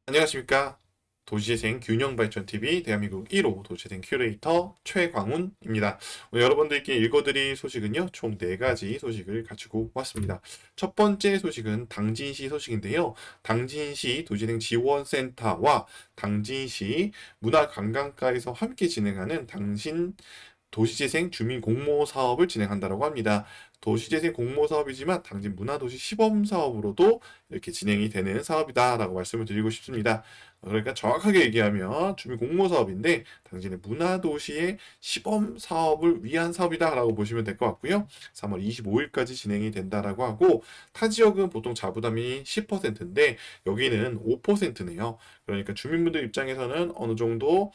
안녕하십니까. 도시재생 균형발전TV 대한민국 1호 도시재생 큐레이터 최광훈입니다. 오늘 여러분들께 읽어드릴 소식은요, 총 4가지 소식을 가지고 왔습니다. 첫 번째 소식은 당진시 소식인데요. 당진시 도시재생 지원센터와 당진시 문화관광과에서 함께 진행하는 도시재생 주민 공모 사업을 진행한다고 합니다. 도시재생 공모 사업이지만 당진 문화도시 시범 사업으로도 이렇게 진행이 되는 사업이다라고 말씀을 드리고 싶습니다. 그러니까 정확하게 얘기하면 주민 공모 사업인데 당진의 문화도시의 시범 사업을 위한 사업이다라고 보시면 될 것 같고요. 3월 25일까지 진행이 된다라고 하고 타 지역은 보통 자부담이 10%인데 여기는 5%네요. 그러니까 주민분들 입장에서는 어느 정도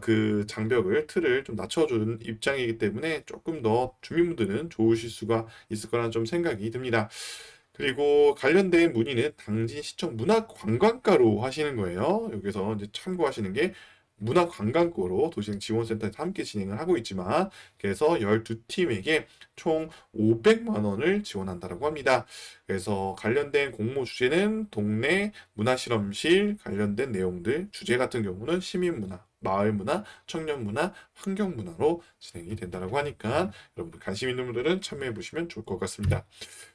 그 장벽을 틀을 좀 낮춰주는 입장이기 때문에 조금 더 주민분들은 좋으실 수가 있을 거라는 좀 생각이 듭니다. 그리고 관련된 문의는 당진시청 문화관광과로 하시는 거예요. 여기서 이제 참고하시는 게 문화관광과로 도시행 지원센터에서 함께 진행을 하고 있지만 그래서 12팀에게 총 500만 원을 지원한다고 합니다. 그래서 관련된 공모 주제는 동네 문화실험실 관련된 내용들, 주제 같은 경우는 시민문화, 마을문화, 청년문화, 환경문화로 진행이 된다고 하니까 여러분들 관심 있는 분들은 참여해 보시면 좋을 것 같습니다.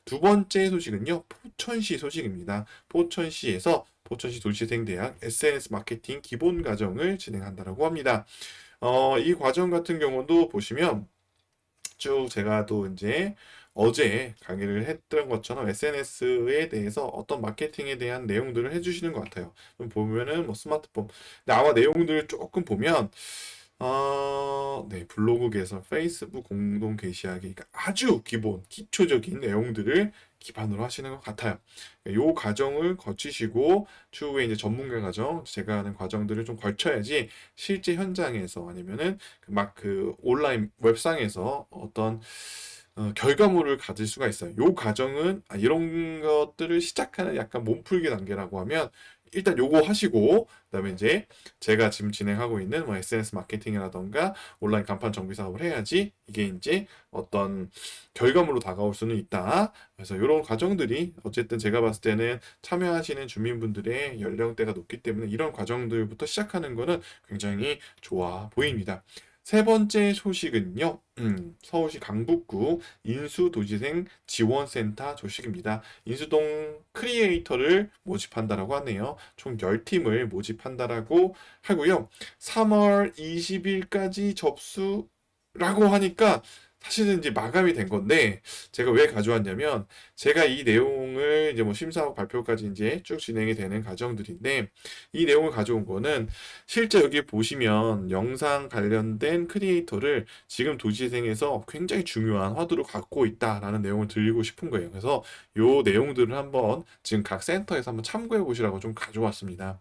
두 번째 소식은요, 포천시 소식입니다. 포천시 도시재생대학 SNS 마케팅 기본 과정을 진행한다고 합니다. 이 과정 같은 경우도 보시면 쭉 제가 또 이제 어제 강의를 했던 것처럼 SNS에 대해서 어떤 마케팅에 대한 내용들을 해주시는 것 같아요. 보면은 뭐 스마트폰, 근데 아마 내용들을 조금 보면 네, 블로그 개설, 페이스북 공동 게시하기, 그러니까 아주 기본, 기초적인 내용들을 기반으로 하시는 것 같아요. 이 과정을 거치시고 추후에 이제 전문가 과정, 제가 하는 과정들을 좀 걸쳐야지 실제 현장에서 아니면은 그 온라인 웹상에서 어떤 결과물을 가질 수가 있어요. 이 과정은 이런 것들을 시작하는 약간 몸풀기 단계라고 하면 일단 요거 하시고 그다음에 이제 제가 지금 진행하고 있는 뭐 SNS 마케팅이라던가 온라인 간판 정비 사업을 해야지 이게 이제 어떤 결과물로 다가올 수는 있다. 그래서 이런 과정들이 어쨌든 제가 봤을 때는 참여하시는 주민분들의 연령대가 높기 때문에 이런 과정들부터 시작하는 거는 굉장히 좋아 보입니다. 세 번째 소식은요, 서울시 강북구 인수도시생 지원센터 소식입니다. 인수동 크리에이터를 모집한다라고 하네요. 총 10팀을 모집한다라고 하고요. 3월 20일까지 접수라고 하니까 사실은 이제 마감이 된 건데 제가 왜 가져왔냐면 제가 이 내용을 이제 뭐 심사하고 발표까지 이제 쭉 진행이 되는 과정들인데 이 내용을 가져온 거는 실제 여기 보시면 영상 관련된 크리에이터를 지금 도시재생에서 굉장히 중요한 화두를 갖고 있다라는 내용을 드리고 싶은 거예요. 그래서 요 내용들을 한번 지금 각 센터에서 한번 참고해 보시라고 좀 가져왔습니다.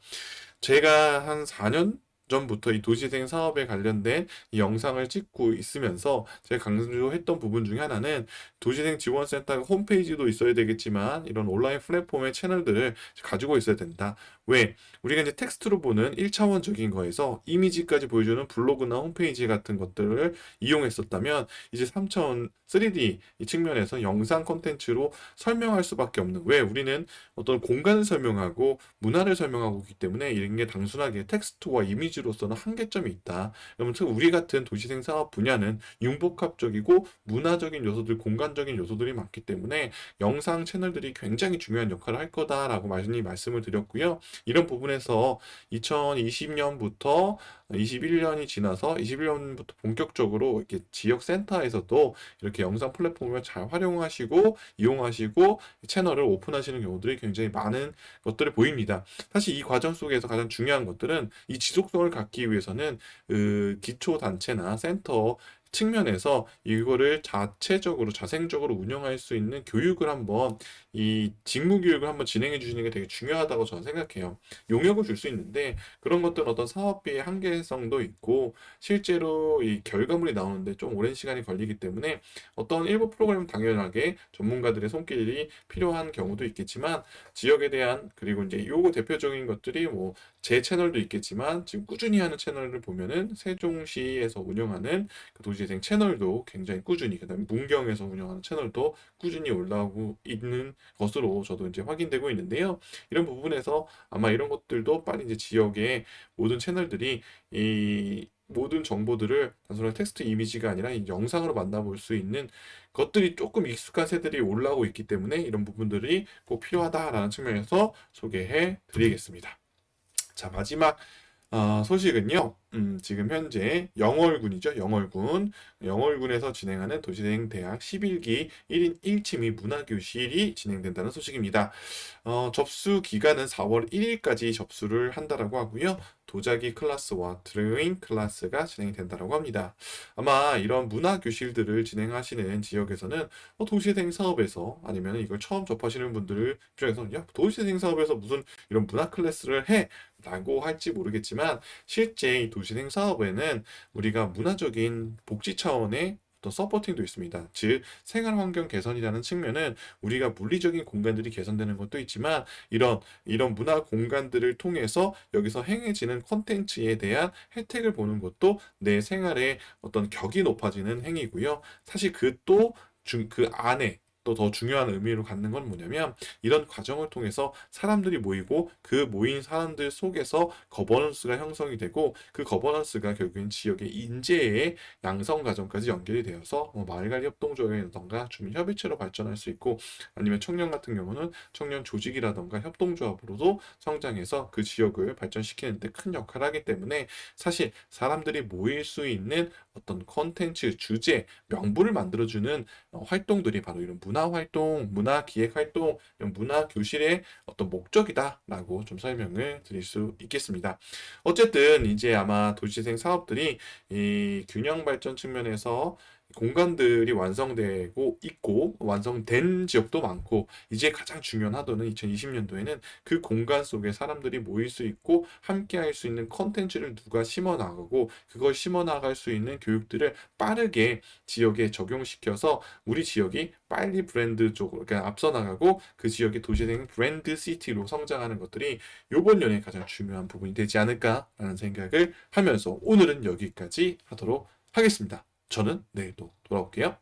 제가 한 4년 전부터 이 도시재생 사업에 관련된 이 영상을 찍고 있으면서 제가 강조했던 부분 중에 하나는 도시재생 지원센터 홈페이지도 있어야 되겠지만 이런 온라인 플랫폼의 채널들을 가지고 있어야 된다. 왜? 우리가 이제 텍스트로 보는 1차원적인 거에서 이미지까지 보여주는 블로그나 홈페이지 같은 것들을 이용했었다면 이제 3차원 3D 이 측면에서 영상 콘텐츠로 설명할 수밖에 없는 왜 우리는 어떤 공간을 설명하고 문화를 설명하고 있기 때문에 이런 게 단순하게 텍스트와 이미지로서는 한계점이 있다. 그러면 우리 같은 도시생 사업 분야는 융복합적이고 문화적인 요소들, 공간적인 요소들이 많기 때문에 영상 채널들이 굉장히 중요한 역할을 할 거다라고 많이 말씀을 드렸고요. 이런 부분에서 2020년부터 21년이 지나서 21년부터 본격적으로 이렇게 지역 센터에서도 이렇게 영상 플랫폼을 잘 활용하시고 이용하시고 채널을 오픈하시는 경우들이 굉장히 많은 것들을 보입니다. 사실 이 과정 속에서 가장 중요한 것들은 이 지속성을 갖기 위해서는 그 기초 단체나 센터 측면에서 이거를 자체적으로 자생적으로 운영할 수 있는 교육을 한번 이 직무 교육을 한번 진행해 주시는 게 되게 중요하다고 저는 생각해요. 용역을 줄 수 있는데 그런 것들은 어떤 사업비의 한계성도 있고 실제로 이 결과물이 나오는데 좀 오랜 시간이 걸리기 때문에 어떤 일부 프로그램은 당연하게 전문가들의 손길이 필요한 경우도 있겠지만 지역에 대한 그리고 이제 요거 대표적인 것들이 뭐 제 채널도 있겠지만 지금 꾸준히 하는 채널을 보면은 세종시에서 운영하는 그 도시 도시재생 채널도 굉장히 꾸준히, 그다음에 문경에서 운영하는 채널도 꾸준히 올라오고 있는 것으로 저도 이제 확인되고 있는데요. 이런 부분에서 아마 이런 것들도 빨리 이제 지역의 모든 채널들이 이 모든 정보들을 단순한 텍스트 이미지가 아니라 이 영상으로 만나볼 수 있는 것들이 조금 익숙한 세대들이 올라오고 있기 때문에 이런 부분들이 꼭 필요하다라는 측면에서 소개해 드리겠습니다. 자, 마지막 소식은요. 지금 현재 영월군이죠. 영월군에서 진행하는 도시재생 대학 11기 1인 1취미 문화교실이 진행된다는 소식입니다. 접수 기간은 4월 1일까지 접수를 한다라고 하고요. 도자기 클래스와 드로잉 클래스가 진행이 된다라고 합니다. 아마 이런 문화교실들을 진행하시는 지역에서는 도시재생 사업에서 아니면 이걸 처음 접하시는 분들 입장에서 야, 도시재생 사업에서 무슨 이런 문화 클래스를 해? 라고 할지 모르겠지만 실제 이 도시생 사업에는 우리가 문화적인 복지 차원의 어떤 서포팅도 있습니다. 즉 생활 환경 개선이라는 측면은 우리가 물리적인 공간들이 개선되는 것도 있지만 이런 문화 공간들을 통해서 여기서 행해지는 콘텐츠에 대한 혜택을 보는 것도 내 생활의 어떤 격이 높아지는 행위고요. 사실 그 안에 또 더 중요한 의미로 갖는 건 뭐냐면 이런 과정을 통해서 사람들이 모이고 그 모인 사람들 속에서 거버넌스가 형성이 되고 그 거버넌스가 결국엔 지역의 인재의 양성 과정까지 연결이 되어서 마을관리 협동조합이라던가 주민협의체로 발전할 수 있고 아니면 청년 같은 경우는 청년 조직이라던가 협동조합으로도 성장해서 그 지역을 발전시키는 데 큰 역할을 하기 때문에 사실 사람들이 모일 수 있는 어떤 컨텐츠, 주제, 명분을 만들어주는 활동들이 바로 이런 문화활동, 문화기획활동, 이런 문화교실의 어떤 목적이다라고 좀 설명을 드릴 수 있겠습니다. 어쨌든 이제 아마 도시재생 사업들이 이 균형 발전 측면에서 공간들이 완성되고 있고 완성된 지역도 많고 이제 가장 중요한 하도는 2020년도에는 그 공간 속에 사람들이 모일 수 있고 함께 할 수 있는 컨텐츠를 누가 심어 나가고 그걸 심어 나갈 수 있는 교육들을 빠르게 지역에 적용시켜서 우리 지역이 빨리 브랜드 쪽으로 그러니까 앞서 나가고 그 지역의 도시생 브랜드 시티로 성장하는 것들이 이번 연에 가장 중요한 부분이 되지 않을까라는 생각을 하면서 오늘은 여기까지 하도록 하겠습니다. 저는 내일 또 돌아올게요.